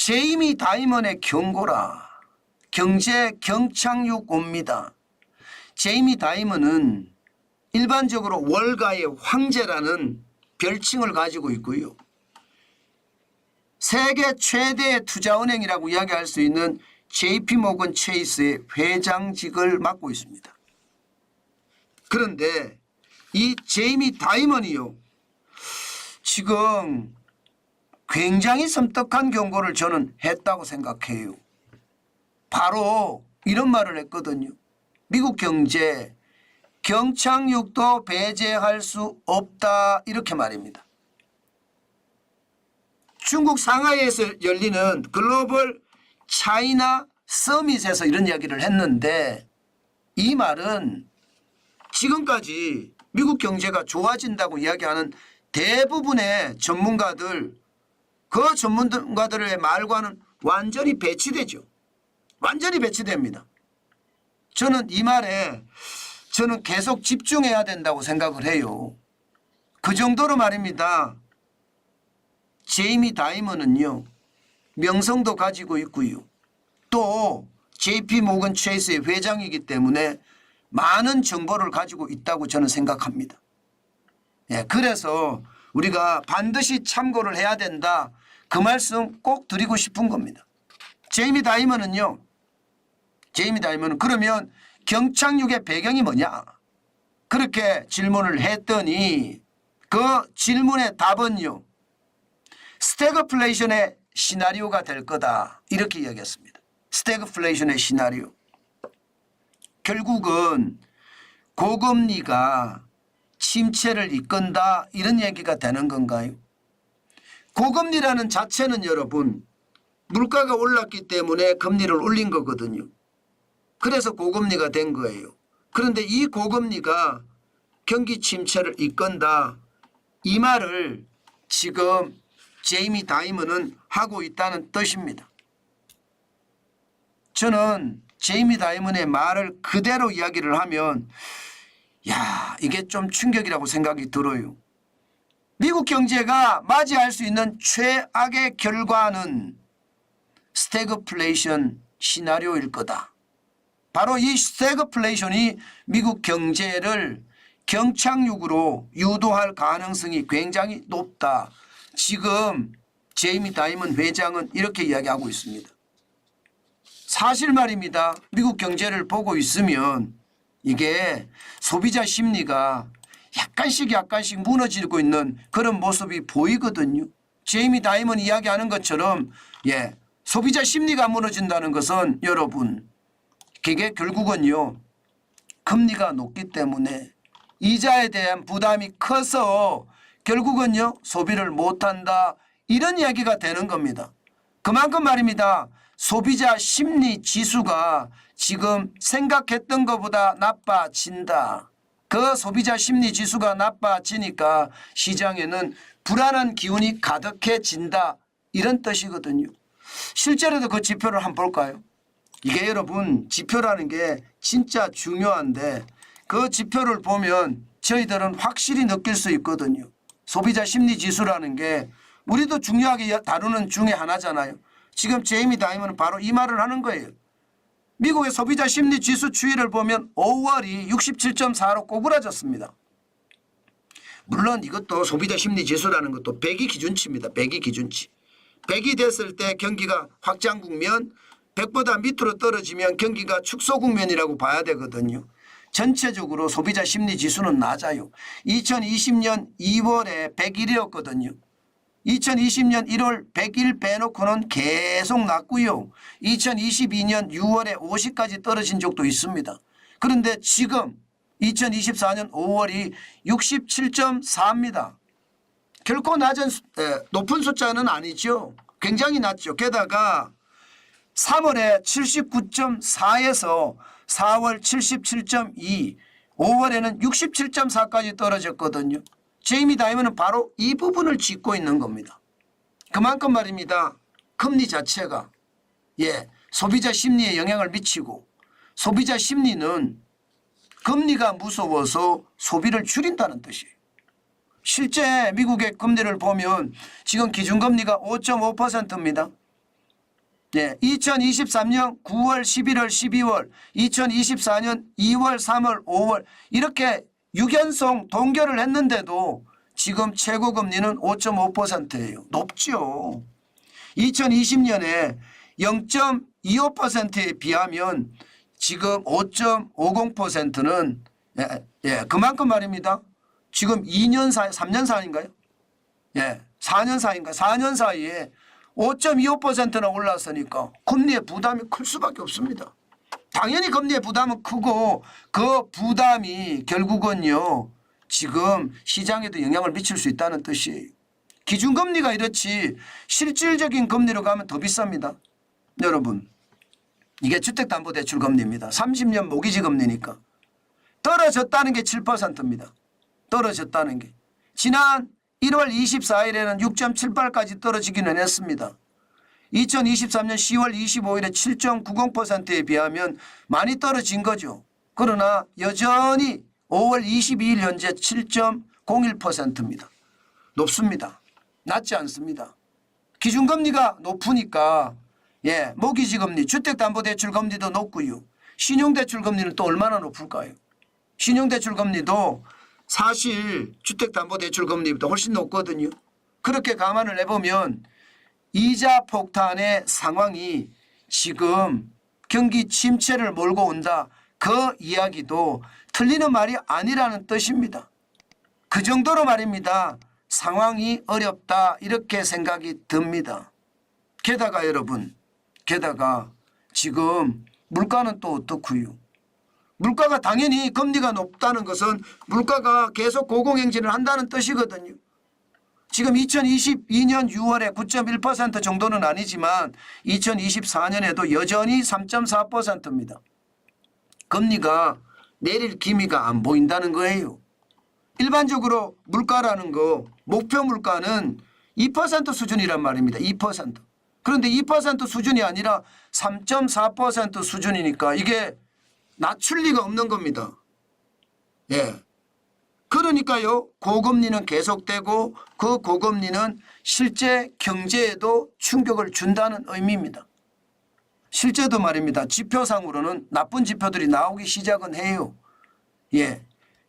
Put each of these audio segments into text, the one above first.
제이미 다이먼의 경고라. 경제 경착륙 옵니다. 제이미 다이먼은 일반적으로 월가의 황제라는 별칭을 가지고 있고요. 세계 최대의 투자은행이라고 이야기할 수 있는 JP모건 체이스의 회장직을 맡고 있습니다. 그런데 이 제이미 다이먼이요, 지금 굉장히 섬뜩한 경고를 저는 했다고 생각해요. 바로 이런 말을 했거든요. 미국 경제 경착륙도 배제할 수 없다, 이렇게 말입니다. 중국 상하이에서 열리는 글로벌 차이나 서밋에서 이런 이야기를 했는데, 이 말은 지금까지 미국 경제가 좋아진다고 이야기하는 대부분의 전문가들, 그 전문가들의 말과는 완전히 배치되죠. 완전히 배치됩니다. 저는 이 말에 계속 집중해야 된다고 생각을 해요. 그 정도로 말입니다. 제이미 다이먼은요, 명성도 가지고 있고요. 또 JP모건 체이스의 회장이기 때문에 많은 정보를 가지고 있다고 저는 생각합니다. 예, 그래서 우리가 반드시 참고를 해야 된다, 그 말씀 꼭 드리고 싶은 겁니다. 제이미 다이먼은 그러면 경착륙의 배경이 뭐냐? 그렇게 질문을 했더니 그 질문의 답은요, 스태그플레이션의 시나리오가 될 거다, 이렇게 이야기했습니다. 스태그플레이션의 시나리오. 결국은 고금리가 침체를 이끈다, 이런 얘기가 되는 건가요? 고금리라는 자체는 여러분, 물가가 올랐기 때문에 금리를 올린 거거든요. 그래서 고금리가 된 거예요. 그런데 이 고금리가 경기 침체를 이끈다, 이 말을 지금 제이미 다이먼은 하고 있다는 뜻입니다. 저는 제이미 다이먼의 말을 그대로 이야기를 하면, 야, 이게 좀 충격이라고 생각이 들어요. 미국 경제가 맞이할 수 있는 최악의 결과는 스태그플레이션 시나리오일 거다. 바로 이 스태그플레이션이 미국 경제를 경착륙으로 유도할 가능성이 굉장히 높다. 지금 제이미 다이먼 회장은 이렇게 이야기하고 있습니다. 사실 말입니다. 미국 경제를 보고 있으면 이게 소비자 심리가 약간씩 무너지고 있는 그런 모습이 보이거든요. 제이미 다이먼 이야기하는 것처럼, 예, 소비자 심리가 무너진다는 것은 여러분, 그게 결국은요, 금리가 높기 때문에 이자에 대한 부담이 커서 결국은요, 소비를 못한다, 이런 이야기가 되는 겁니다. 그만큼 말입니다. 소비자 심리 지수가 지금 생각했던 것보다 나빠진다. 그 소비자 심리 지수가 나빠지니까 시장에는 불안한 기운이 가득해진다, 이런 뜻이거든요. 실제로도 그 지표를 한번 볼까요? 이게 여러분, 지표라는 게 진짜 중요한데 그 지표를 보면 저희들은 확실히 느낄 수 있거든요. 소비자 심리 지수라는 게 우리도 중요하게 다루는 중에 하나잖아요. 지금 제이미 다이먼은 바로 이 말을 하는 거예요. 미국의 소비자 심리 지수 추이를 보면 5월이 67.4로 꼬부라졌습니다. 물론 이것도 소비자 심리 지수라는 것도 100이 기준치입니다. 100이 기준치. 100이 됐을 때 경기가 확장 국면, 100보다 밑으로 떨어지면 경기가 축소 국면이라고 봐야 되거든요. 전체적으로 소비자 심리 지수는 낮아요. 2020년 2월에 101이었거든요. 2020년 1월 100일 빼놓고는 계속 낮고요. 2022년 6월에 50까지 떨어진 적도 있습니다. 그런데 지금 2024년 5월이 67.4입니다. 결코 높은 숫자는 아니죠. 굉장히 낮죠. 게다가 3월에 79.4에서 4월 77.2, 5월에는 67.4까지 떨어졌거든요. 제이미 다이먼은 바로 이 부분을 짚고 있는 겁니다. 그만큼 말입니다. 금리 자체가, 예, 소비자 심리에 영향을 미치고, 소비자 심리는 금리가 무서워서 소비를 줄인다는 뜻이에요. 실제 미국의 금리를 보면 지금 기준금리가 5.5%입니다. 네, 2023년 9월, 11월, 12월, 2024년 2월, 3월, 5월 이렇게 6연속 동결을 했는데도 지금 최고금리는 5.5%예요. 높죠. 2020년에 0.25%에 비하면 지금 5.50%는 그만큼 말입니다. 지금 2년 사이, 3년 사이인가요? 4년 사이인가? 4년 사이에 5.25%나 올랐으니까 금리의 부담이 클 수밖에 없습니다. 당연히 금리의 부담은 크고 그 부담이 결국은요 지금 시장에도 영향을 미칠 수 있다는 뜻이에요. 기준금리가 이렇지 실질적인 금리로 가면 더 비쌉니다. 여러분 이게 주택담보대출금리입니다. 30년 모기지 금리니까 떨어졌다는 게 7%입니다. 떨어졌다는 게 지난 1월 24일에는 6.78까지 떨어지기는 했습니다. 2023년 10월 25일에 7.90%에 비하면 많이 떨어진 거죠. 그러나 여전히 5월 22일 현재 7.01%입니다. 높습니다. 낮지 않습니다. 기준금리가 높으니까 모기지금리, 주택담보대출금리도 높고요. 신용대출금리는 또 얼마나 높을까요? 신용대출금리도 사실 주택담보대출금리보다 훨씬 높거든요. 그렇게 감안을 해보면 이자 폭탄의 상황이 지금 경기 침체를 몰고 온다. 그 이야기도 틀리는 말이 아니라는 뜻입니다. 그 정도로 말입니다. 상황이 어렵다 이렇게 생각이 듭니다. 게다가 여러분 지금 물가는 또 어떻고요. 물가가 당연히 금리가 높다는 것은 물가가 계속 고공행진을 한다는 뜻이거든요. 지금 2022년 6월에 9.1% 정도는 아니지만 2024년에도 여전히 3.4%입니다. 금리가 내릴 기미가 안 보인다는 거예요. 일반적으로 물가라는 거 목표 물가는 2% 수준이란 말입니다. 2%. 그런데 2% 수준이 아니라 3.4% 수준이니까 이게 낮출 리가 없는 겁니다. 그러니까요 고금리는 계속되고 그 고금리는 실제 경제에도 충격을 준다는 의미입니다. 실제도 말입니다. 지표상으로는 나쁜 지표들이 나오기 시작은 해요.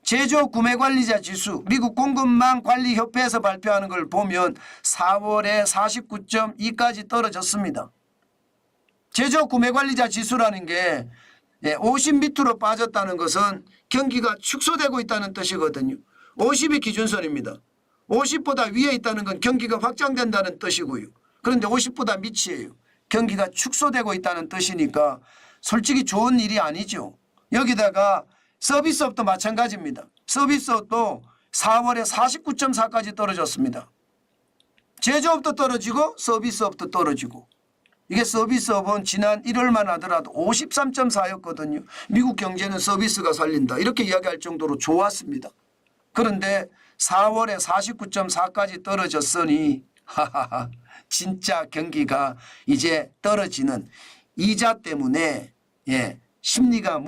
제조 구매관리자 지수 미국 공급망 관리협회에서 발표하는 걸 보면 4월에 49.2까지 떨어졌습니다. 제조 구매관리자 지수라는 게 50 밑으로 빠졌다는 것은 경기가 축소되고 있다는 뜻이거든요. 50이 기준선입니다. 50보다 위에 있다는 건 경기가 확장된다는 뜻이고요. 그런데 50보다 밑이에요. 경기가 축소되고 있다는 뜻이니까 솔직히 좋은 일이 아니죠. 여기다가 서비스업도 마찬가지입니다. 서비스업도 4월에 49.4까지 떨어졌습니다. 제조업도 떨어지고 서비스업도 떨어지고 이게 서비스업은 지난 1월만 하더라도 53.4였거든요. 미국 경제는 서비스가 살린다 이렇게 이야기할 정도로 좋았습니다. 그런데 4월에 49.4까지 떨어졌으니 진짜 경기가 이제 떨어지는 이자 때문에 심리가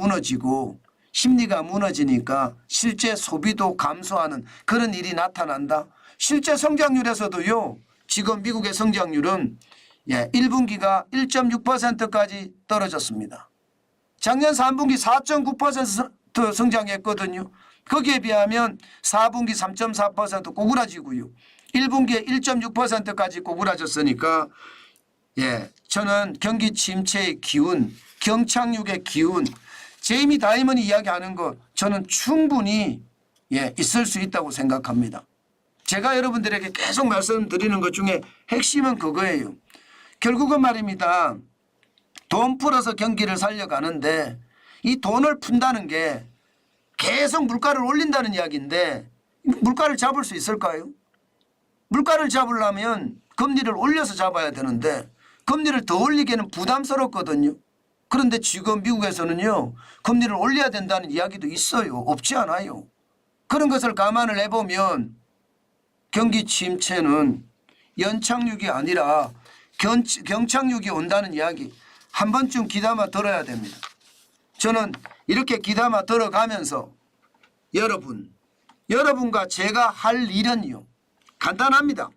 무너지니까 실제 소비도 감소하는 그런 일이 나타난다. 실제 성장률에서도요. 지금 미국의 성장률은 1분기가 1.6%까지 떨어졌습니다. 작년 3분기 4.9% 성장했거든요. 거기에 비하면 4분기 3.4% 꼬꾸라지고요. 1분기에 1.6%까지 꼬꾸라졌으니까 저는 경기 침체의 기운, 경착륙의 기운, 제이미 다이먼이 이야기하는 것 저는 충분히 있을 수 있다고 생각합니다. 제가 여러분들에게 계속 말씀드리는 것 중에 핵심은 그거예요. 결국은 말입니다. 돈 풀어서 경기를 살려가는데 이 돈을 푼다는 게 계속 물가를 올린다는 이야기인데 물가를 잡을 수 있을까요? 물가를 잡으려면 금리를 올려서 잡아야 되는데 금리를 더 올리기에는 부담스럽거든요. 그런데 지금 미국에서는요. 금리를 올려야 된다는 이야기도 있어요. 없지 않아요. 그런 것을 감안을 해보면 경기 침체는 연착륙이 아니라 경착륙이 온다는 이야기 한 번쯤 귀담아 들어야 됩니다. 저는 이렇게 귀담아 들어가면서 여러분과 제가 할 일은요. 간단합니다.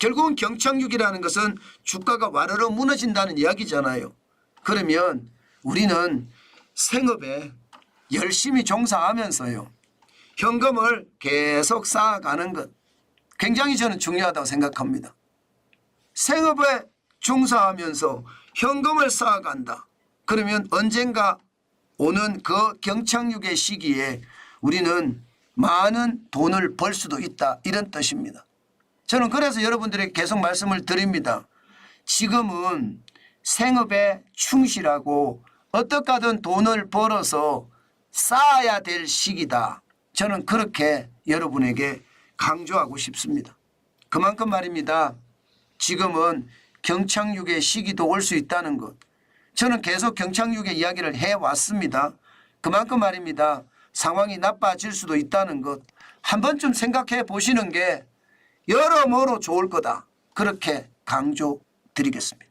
결국은 경착륙이라는 것은 주가가 와르르 무너진다는 이야기잖아요. 그러면 우리는 생업에 열심히 종사하면서요. 현금을 계속 쌓아가는 것 굉장히 저는 중요하다고 생각합니다. 생업에 종사하면서 현금을 쌓아간다. 그러면 언젠가 오는 그 경착륙의 시기에 우리는 많은 돈을 벌 수도 있다. 이런 뜻입니다. 저는 그래서 여러분들에게 계속 말씀을 드립니다. 지금은 생업에 충실하고 어떻게 하든 돈을 벌어서 쌓아야 될 시기다. 저는 그렇게 여러분에게 강조하고 싶습니다. 그만큼 말입니다. 지금은 경착륙의 시기도 올 수 있다는 것. 저는 계속 경착륙의 이야기를 해왔습니다. 그만큼 말입니다. 상황이 나빠질 수도 있다는 것. 한 번쯤 생각해 보시는 게 여러모로 좋을 거다. 그렇게 강조드리겠습니다.